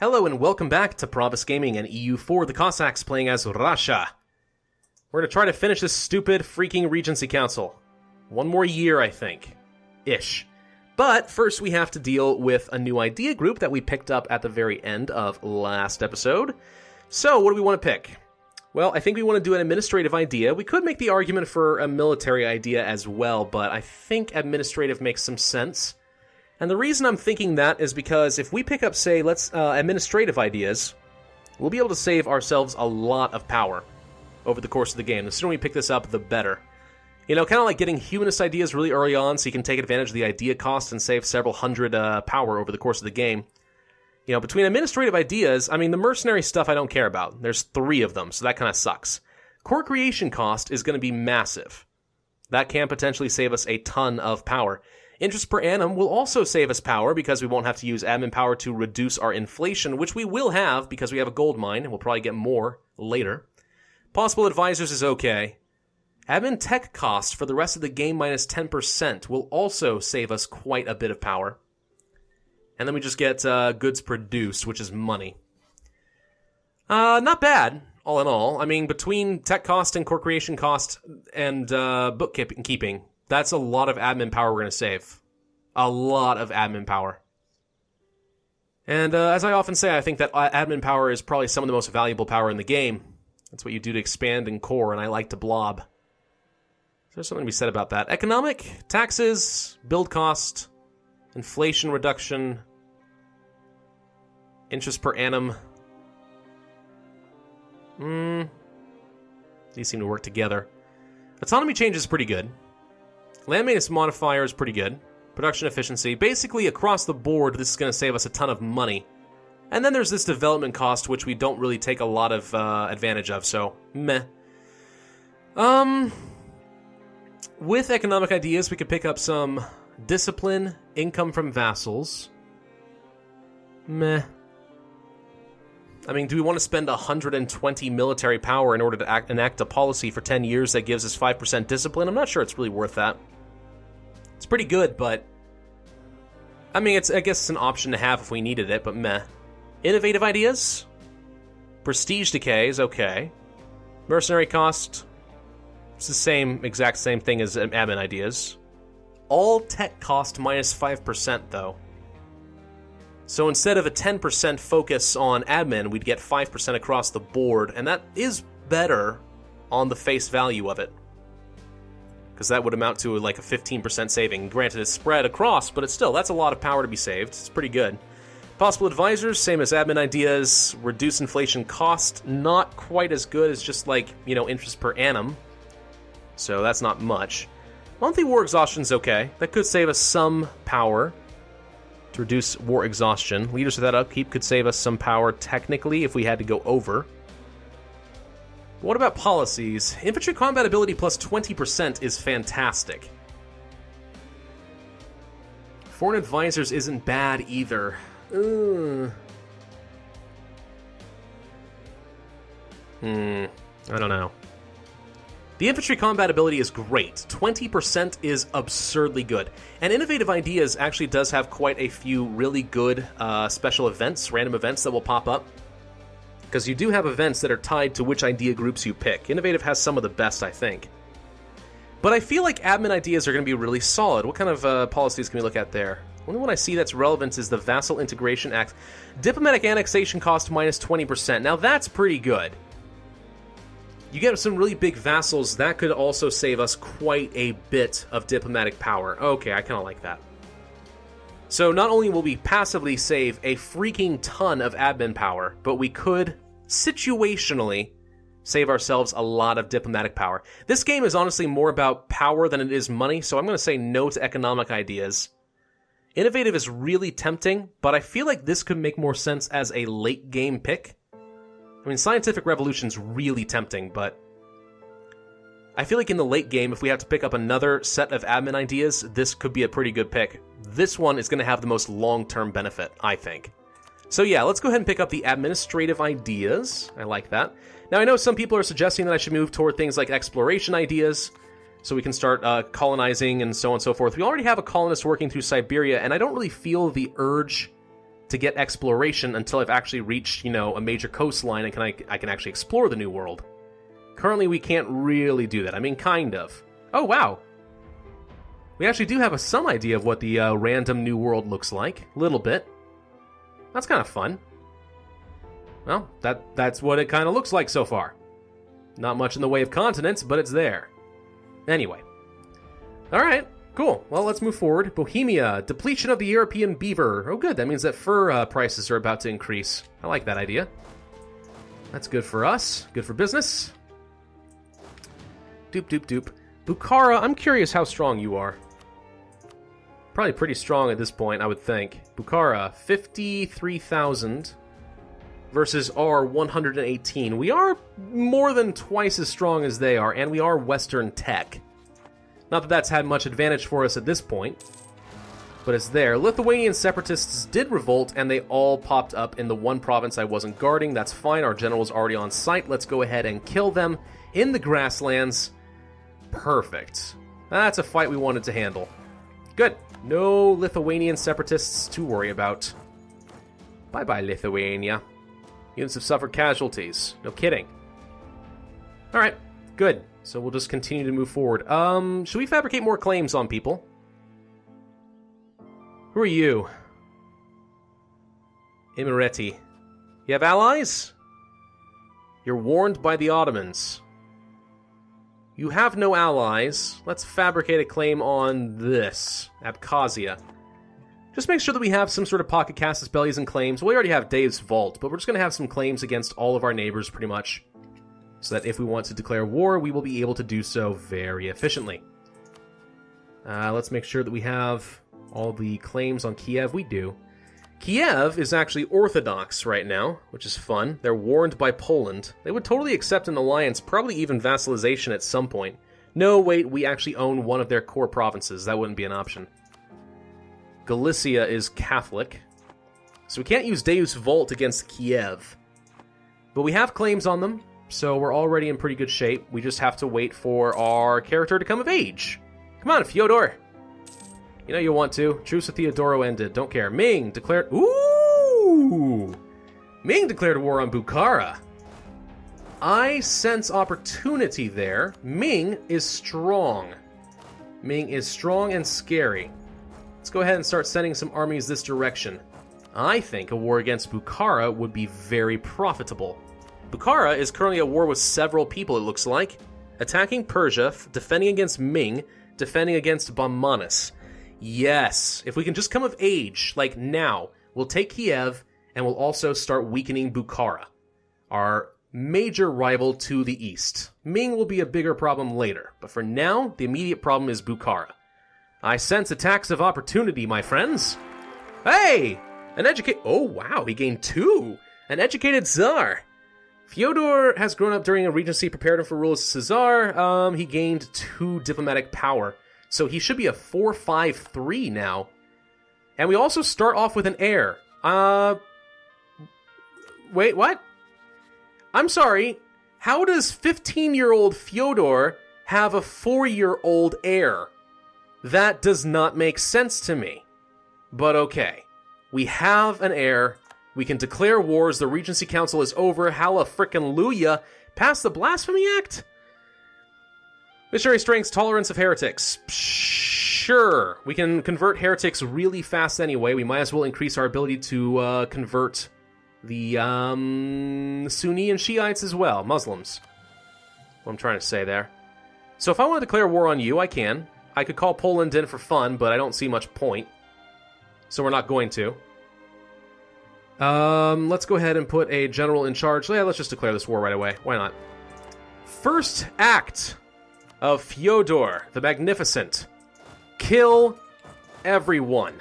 Hello and welcome back to Pravus Gaming and EU4, the Cossacks playing as Russia. We're going to try to finish this stupid freaking Regency Council. One more year, I think. Ish. But first we have to deal with a new idea group that we picked up at the very end of last episode. So, what do we want to pick? Well, I think we want to do an administrative idea. We could make the argument for a military idea as well, but I think administrative makes some sense. And the reason I'm thinking that is because if we pick up, say, administrative ideas, we'll be able to save ourselves a lot of power over the course of the game. The sooner we pick this up, the better. You know, kind of like getting humanist ideas really early on so you can take advantage of the idea cost and save several hundred power over the course of the game. You know, between administrative ideas, I mean, the mercenary stuff I don't care about. There's 3 of them, so that kind of sucks. Core creation cost is going to be massive. That can potentially save us a ton of power. Interest per annum will also save us power because we won't have to use admin power to reduce our inflation, which we will have because we have a gold mine, and we'll probably get more later. Possible advisors is okay. Admin tech cost for the rest of the game minus 10% will also save us quite a bit of power. And then we just get goods produced, which is money. Not bad, all in all. I mean, between tech cost and core creation cost and bookkeeping, that's a lot of admin power we're going to save. A lot of admin power. And as I often say, I think that admin power is probably some of the most valuable power in the game. That's what you do to expand in core, and I like to blob. So there's something to be said about that. Economic, taxes, build cost, inflation reduction, interest per annum. These seem to work together. Autonomy change is pretty good. Land maintenance modifier is pretty good. Production efficiency. Basically, across the board, this is going to save us a ton of money. And then there's this development cost, which we don't really take a lot of advantage of, so meh. With economic ideas, we could pick up some discipline, income from vassals. Meh. I mean, do we want to spend 120 military power in order to enact a policy for 10 years that gives us 5% discipline? I'm not sure it's really worth that. It's pretty good, but I mean, I guess it's an option to have if we needed it, but meh. Innovative ideas? Prestige decay is okay. Mercenary cost? It's the exact same thing as admin ideas. All tech cost minus 5%, though. So instead of a 10% focus on admin, we'd get 5% across the board, and that is better on the face value of it. Because that would amount to like a 15% saving. Granted, it's spread across, but that's a lot of power to be saved. It's pretty good. Possible advisors, same as admin ideas. Reduce inflation cost, not quite as good as just like, you know, interest per annum. So that's not much. Monthly war exhaustion's okay. That could save us some power to reduce war exhaustion. Leaders without upkeep could save us some power technically if we had to go over. What about policies? Infantry combat ability plus 20% is fantastic. Foreign advisors isn't bad either. I don't know. The infantry combat ability is great. 20% is absurdly good. And Innovative Ideas actually does have quite a few really good special events, random events that will pop up. Because you do have events that are tied to which idea groups you pick. Innovative has some of the best, I think. But I feel like admin ideas are going to be really solid. What kind of policies can we look at there? The only one I see that's relevant is the Vassal Integration Act. Diplomatic annexation cost minus 20%. Now that's pretty good. You get some really big vassals, that could also save us quite a bit of diplomatic power. Okay, I kind of like that. So not only will we passively save a freaking ton of admin power, but we could situationally save ourselves a lot of diplomatic power. This game is honestly more about power than it is money, so I'm going to say no to economic ideas. Innovative is really tempting, but I feel like this could make more sense as a late game pick. I mean, Scientific Revolution's really tempting, but I feel like in the late game, if we have to pick up another set of admin ideas, this could be a pretty good pick. This one is going to have the most long-term benefit, I think. So yeah, let's go ahead and pick up the administrative ideas. I like that. Now, I know some people are suggesting that I should move toward things like exploration ideas, so we can start colonizing and so on and so forth. We already have a colonist working through Siberia, and I don't really feel the urge to get exploration until I've actually reached, a major coastline and I can actually explore the New World. Currently, we can't really do that. I mean, kind of. Oh, wow. We actually do have some idea of what the random New World looks like. A little bit. That's kind of fun. Well, that's what it kind of looks like so far. Not much in the way of continents, but it's there. Anyway. Alright, cool. Well, let's move forward. Bohemia, depletion of the European beaver. Oh, good. That means that fur prices are about to increase. I like that idea. That's good for us. Good for business. Doop, doop, doop. Bukhara, I'm curious how strong you are. Probably pretty strong at this point, I would think. Bukhara, 53,000 versus our 118. We are more than twice as strong as they are, and we are Western tech. Not that that's had much advantage for us at this point, but it's there. Lithuanian separatists did revolt, and they all popped up in the one province I wasn't guarding. That's fine, our general's already on site. Let's go ahead and kill them in the grasslands. Perfect. That's a fight we wanted to handle. Good. No Lithuanian separatists to worry about. Bye-bye, Lithuania. Units have suffered casualties. No kidding. Alright, good. So we'll just continue to move forward. Should we fabricate more claims on people? Who are you? Imereti. You have allies? You're warned by the Ottomans. You have no allies. Let's fabricate a claim on this. Abkhazia. Just make sure that we have some sort of pocket casus bellies and claims. We already have Dave's Vault, but we're just going to have some claims against all of our neighbors, pretty much. So that if we want to declare war, we will be able to do so very efficiently. Let's make sure that we have all the claims on Kiev. We do. Kiev is actually Orthodox right now, which is fun. They're warned by Poland. They would totally accept an alliance, probably even vassalization at some point. No, wait, we actually own one of their core provinces. That wouldn't be an option. Galicia is Catholic, so we can't use Deus Vult against Kiev. But we have claims on them, so we're already in pretty good shape. We just have to wait for our character to come of age. Come on, Fyodor! You know you want to. Truce with Theodoro ended. Don't care. Ming declared... Ooh! Ming declared war on Bukhara. I sense opportunity there. Ming is strong. Ming is strong and scary. Let's go ahead and start sending some armies this direction. I think a war against Bukhara would be very profitable. Bukhara is currently at war with several people, it looks like. Attacking Persia, defending against Ming, defending against Bammanis. Yes, if we can just come of age, like now, we'll take Kiev, and we'll also start weakening Bukhara, our major rival to the east. Ming will be a bigger problem later, but for now, the immediate problem is Bukhara. I sense attacks of opportunity, my friends. Hey! Oh, wow, he gained 2! An educated Tsar! Fyodor has grown up during a regency prepared him for rule as Tsar. He gained 2 diplomatic power. So he should be a 4-5-3 now. And we also start off with an heir. Wait, what? I'm sorry. How does 15-year-old Fyodor have a 4-year-old heir? That does not make sense to me. But okay. We have an heir. We can declare wars. The Regency Council is over. Hallelujah. Pass the Blasphemy Act? Missionary strengths, tolerance of heretics. Sure. We can convert heretics really fast anyway. We might as well increase our ability to convert the Sunni and Shiites as well. Muslims. What I'm trying to say there. So if I want to declare war on you, I can. I could call Poland in for fun, but I don't see much point. So we're not going to. Let's go ahead and put a general in charge. Yeah, let's just declare this war right away. Why not? First act of Fyodor the Magnificent. Kill everyone.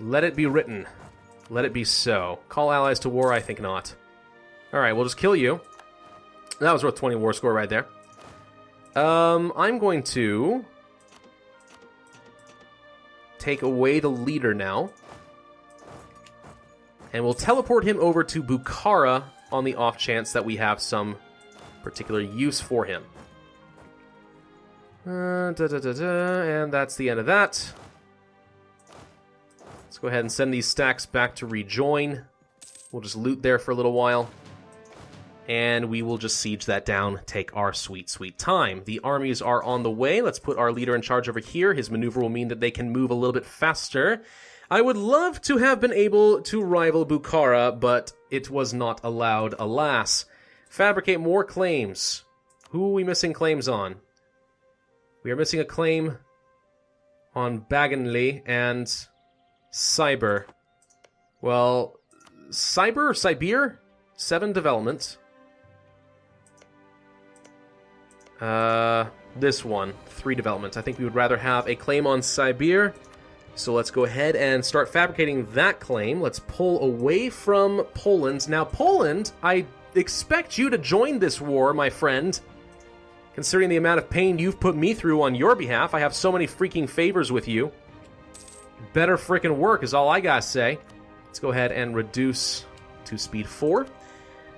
Let it be written. Let it be so. Call allies to war? I think not. Alright, we'll just kill you. That was worth 20 war score right there. I'm going to take away the leader now. And we'll teleport him over to Bukhara on the off chance that we have some particular use for him. And that's the end of that. Let's go ahead and send these stacks back to rejoin. We'll just loot there for a little while. And we will just siege that down, take our sweet, sweet time. The armies are on the way. Let's put our leader in charge over here. His maneuver will mean that they can move a little bit faster. I would love to have been able to rival Bukhara, but it was not allowed, alas. Fabricate more claims. Who are we missing claims on? We are missing a claim on Baganli and Cyber. Well, Cyber or Sibir? 7 development. This one, 3 development. I think we would rather have a claim on Sibir. So let's go ahead and start fabricating that claim. Let's pull away from Poland. Now, Poland, I expect you to join this war, my friend. Considering the amount of pain you've put me through on your behalf, I have so many freaking favors with you. Better frickin' work is all I gotta say. Let's go ahead and reduce to speed 4.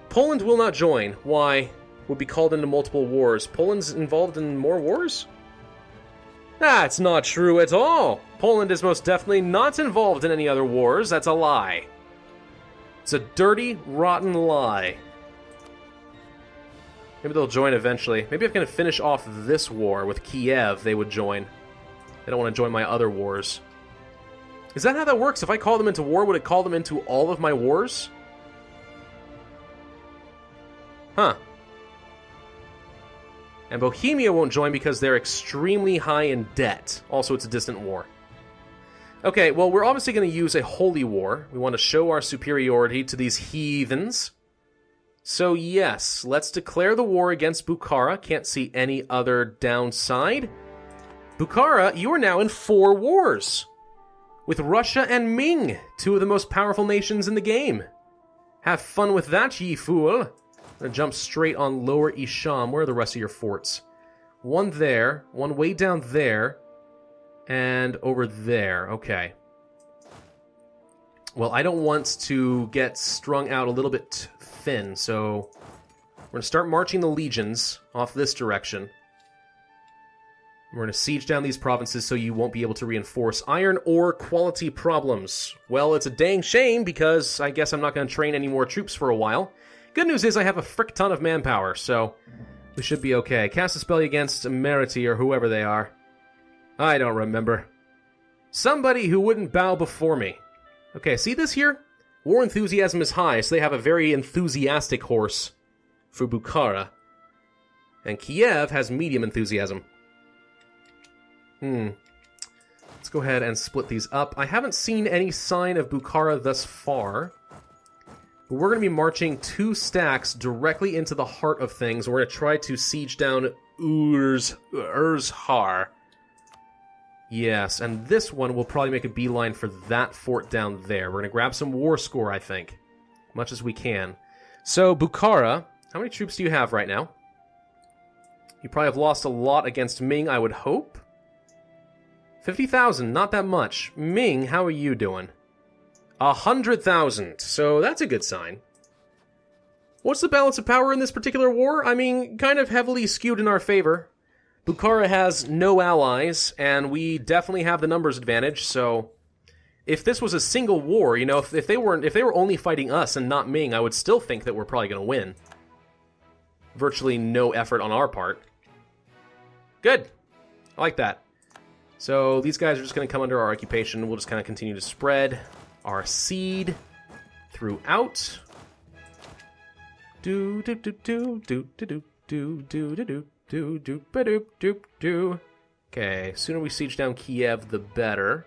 Poland will not join. Why? Would be called into multiple wars. Poland's involved in more wars? That's not true at all. Poland is most definitely not involved in any other wars. That's a lie. It's a dirty, rotten lie. Maybe they'll join eventually. Maybe if I'm going to finish off this war with Kiev, they would join. They don't want to join my other wars. Is that how that works? If I call them into war, would it call them into all of my wars? Huh. And Bohemia won't join because they're extremely high in debt. Also, it's a distant war. Okay, well, we're obviously going to use a holy war. We want to show our superiority to these heathens. So yes, let's declare the war against Bukhara. Can't see any other downside. Bukhara, you are now in 4 wars. With Russia and Ming, 2 of the most powerful nations in the game. Have fun with that, ye fool. I'm going to jump straight on Lower Isham. Where are the rest of your forts? 1 there, 1 way down there, and over there. Okay. Well, I don't want to get strung out a little bit thin, so we're going to start marching the legions off this direction. We're going to siege down these provinces so you won't be able to reinforce. Iron ore quality problems. Well, it's a dang shame because I guess I'm not going to train any more troops for a while. Good news is I have a frick ton of manpower, so we should be okay. Cast a spell against Merity or whoever they are. I don't remember. Somebody who wouldn't bow before me. Okay, see this here? War enthusiasm is high, so they have a very enthusiastic horse for Bukhara. And Kiev has medium enthusiasm. Let's go ahead and split these up. I haven't seen any sign of Bukhara thus far. But we're going to be marching 2 stacks directly into the heart of things. We're going to try to siege down Urzhar. Yes, and this one will probably make a beeline for that fort down there. We're going to grab some war score, I think. Much as we can. So, Bukhara, how many troops do you have right now? You probably have lost a lot against Ming, I would hope. 50,000, not that much. Ming, how are you doing? 100,000, so that's a good sign. What's the balance of power in this particular war? I mean, kind of heavily skewed in our favor. Bukhara has no allies, and we definitely have the numbers advantage, so if this was a single war, you know, if they were only fighting us and not Ming, I would still think that we're probably going to win. Virtually no effort on our part. Good. I like that. So these guys are just going to come under our occupation. We'll just kind of continue to spread our seed throughout. Do do do do do do do do do do do do do do do. Okay, sooner we siege down Kiev, the better.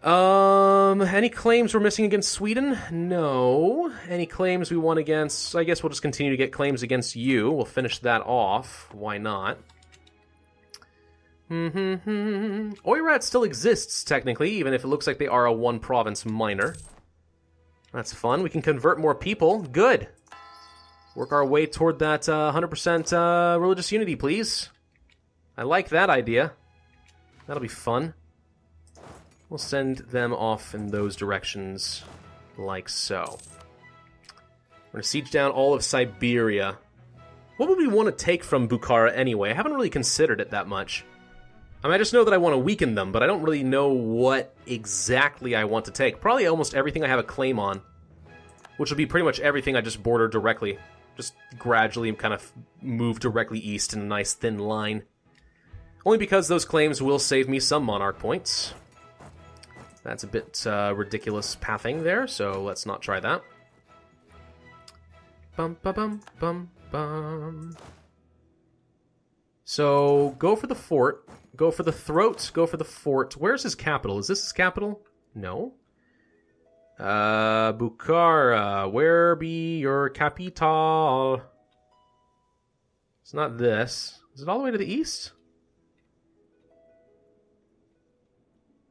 Any claims we're missing against Sweden? No. Any claims we won against? I guess we'll just continue to get claims against you. We'll finish that off. Why not? Oirat still exists, technically, even if it looks like they are a 1-province minor. That's fun. We can convert more people. Good. Work our way toward that 100% religious unity, please. I like that idea. That'll be fun. We'll send them off in those directions, like so. We're going to siege down all of Siberia. What would we want to take from Bukhara anyway? I haven't really considered it that much. I mean, I just know that I want to weaken them, but I don't really know what exactly I want to take. Probably almost everything I have a claim on, which would be pretty much everything I just border directly. Just gradually kind of move directly east in a nice thin line. Only because those claims will save me some monarch points. That's a bit ridiculous pathing there, so let's not try that. Bum, ba, bum, bum, bum. So, go for the fort. Go for the throat. Go for the fort. Where's his capital? Is this his capital? No. Bukhara. Where be your capital? It's not this. Is it all the way to the east?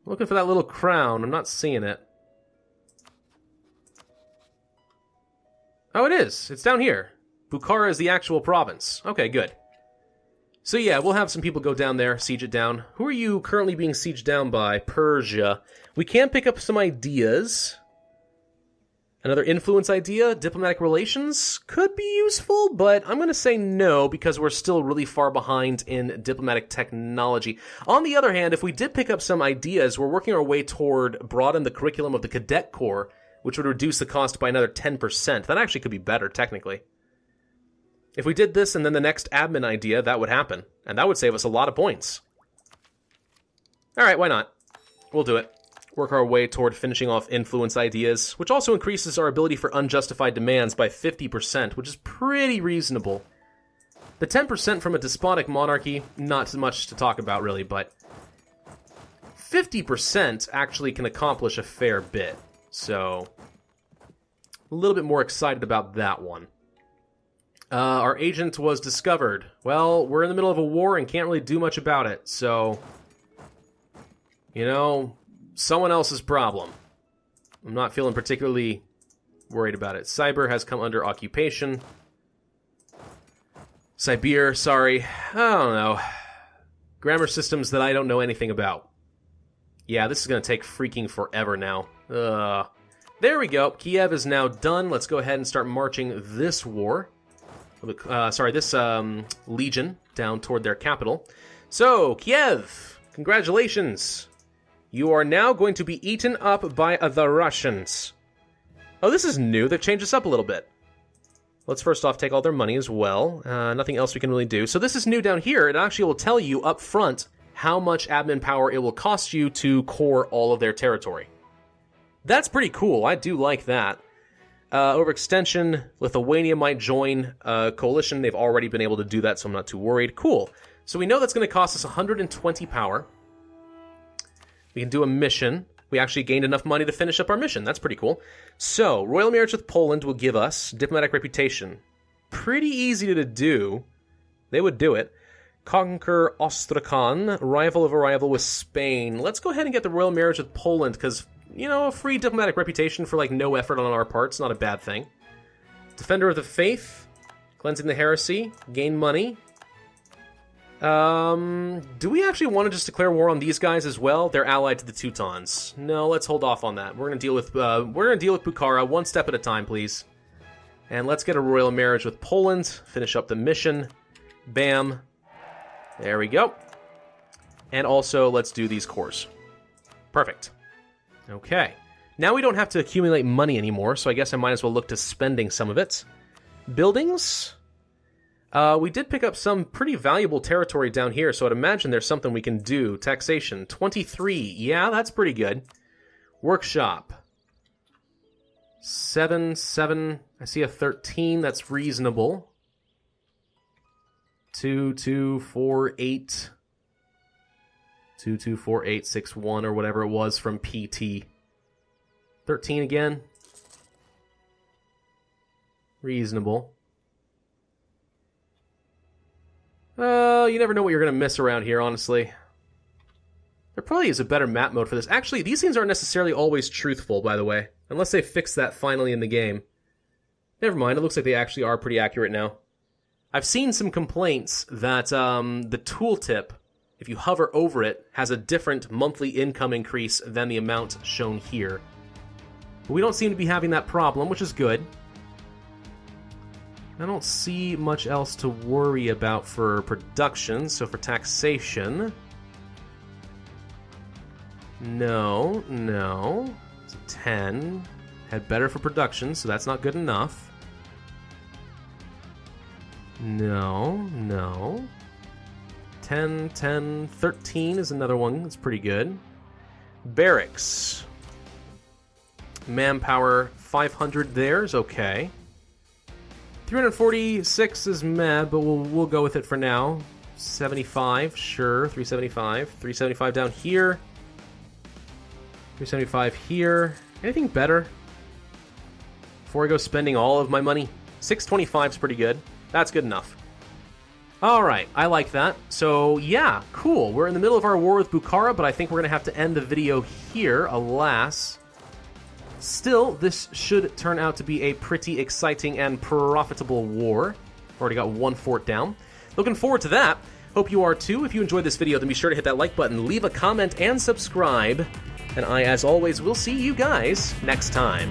Looking for that little crown. I'm not seeing it. Oh, it is. It's down here. Bukhara is the actual province. Okay, good. So yeah, we'll have some people go down there, siege it down. Who are you currently being sieged down by? Persia. We can pick up some ideas. Another influence idea, diplomatic relations, could be useful, but I'm going to say no because we're still really far behind in diplomatic technology. On the other hand, if we did pick up some ideas, we're working our way toward broaden the curriculum of the Cadet Corps, which would reduce the cost by another 10%. That actually could be better, technically. If we did this and then the next admin idea, that would happen. And that would save us a lot of points. Alright, why not? We'll do it. Work our way toward finishing off influence ideas, which also increases our ability for unjustified demands by 50%, which is pretty reasonable. The 10% from a despotic monarchy, not much to talk about really, but 50% actually can accomplish a fair bit. So, a little bit more excited about that one. Our agent was discovered. Well, we're in the middle of a war and can't really do much about it, so, you know, someone else's problem. I'm not feeling particularly worried about it. Cyber has come under occupation. Sibir, sorry. I don't know. Grammar systems that I don't know anything about. Yeah, this is going to take freaking forever now. There we go. Kiev is now done. Let's go ahead and start marching this war. This legion down toward their capital. So, Kiev, congratulations. You are now going to be eaten up by the Russians. Oh, this is new. They've changed this up a little bit. Let's first off take all their money as well. Nothing else we can really do. So this is new down here. It actually will tell you up front how much admin power it will cost you to core all of their territory. That's pretty cool. I do like that. Overextension, Lithuania might join a coalition. They've already been able to do that, so I'm not too worried. Cool. So we know that's going to cost us 120 power. We can do a mission. We actually gained enough money to finish up our mission. That's pretty cool. So, royal marriage with Poland will give us diplomatic reputation. Pretty easy to do. They would do it. Conquer Ostrakhan, rival of a rival with Spain. Let's go ahead and get the royal marriage with Poland, because, you know, a free diplomatic reputation for, like, no effort on our part's not a bad thing. Defender of the Faith, cleansing the heresy, gain money. Do we actually want to just declare war on these guys as well? They're allied to the Teutons. No, let's hold off on that. We're gonna deal with Bukhara one step at a time, please. And let's get a royal marriage with Poland. Finish up the mission. Bam. There we go. And also, let's do these cores. Perfect. Okay. Now we don't have to accumulate money anymore, so I guess I might as well look to spending some of it. Buildings. We did pick up some pretty valuable territory down here, so I'd imagine there's something we can do. Taxation, 23. Yeah, that's pretty good. Workshop. 7. I see a 13. That's reasonable. 2, 2, 4, 8. 2, 2, 4, 8, 6, 1, or whatever it was from PT. 13 again. Reasonable. You never know what you're going to miss around here, honestly. There probably is a better map mode for this. Actually, these things aren't necessarily always truthful, by the way. Unless they fix that finally in the game. Never mind, it looks like they actually are pretty accurate now. I've seen some complaints that the tooltip, if you hover over it, has a different monthly income increase than the amount shown here. But we don't seem to be having that problem, which is good. I don't see much else to worry about for production, so for taxation, No, no. It's a 10. Had better for production, so that's not good enough. No, no. 10, 10, 13 is another one that's pretty good. Barracks. Manpower 500 there is okay. 346 is mad, but we'll go with it for now. 75, sure. 375. 375 down here. 375 here. Anything better? Before I go spending all of my money. 625 is pretty good. That's good enough. Alright, I like that. So, yeah, cool. We're in the middle of our war with Bukhara, but I think we're going to have to end the video here, alas. Still, this should turn out to be a pretty exciting and profitable war. Already got one fort down. Looking forward to that. Hope you are too. If you enjoyed this video, then be sure to hit that like button, leave a comment, and subscribe. And I, as always, will see you guys next time.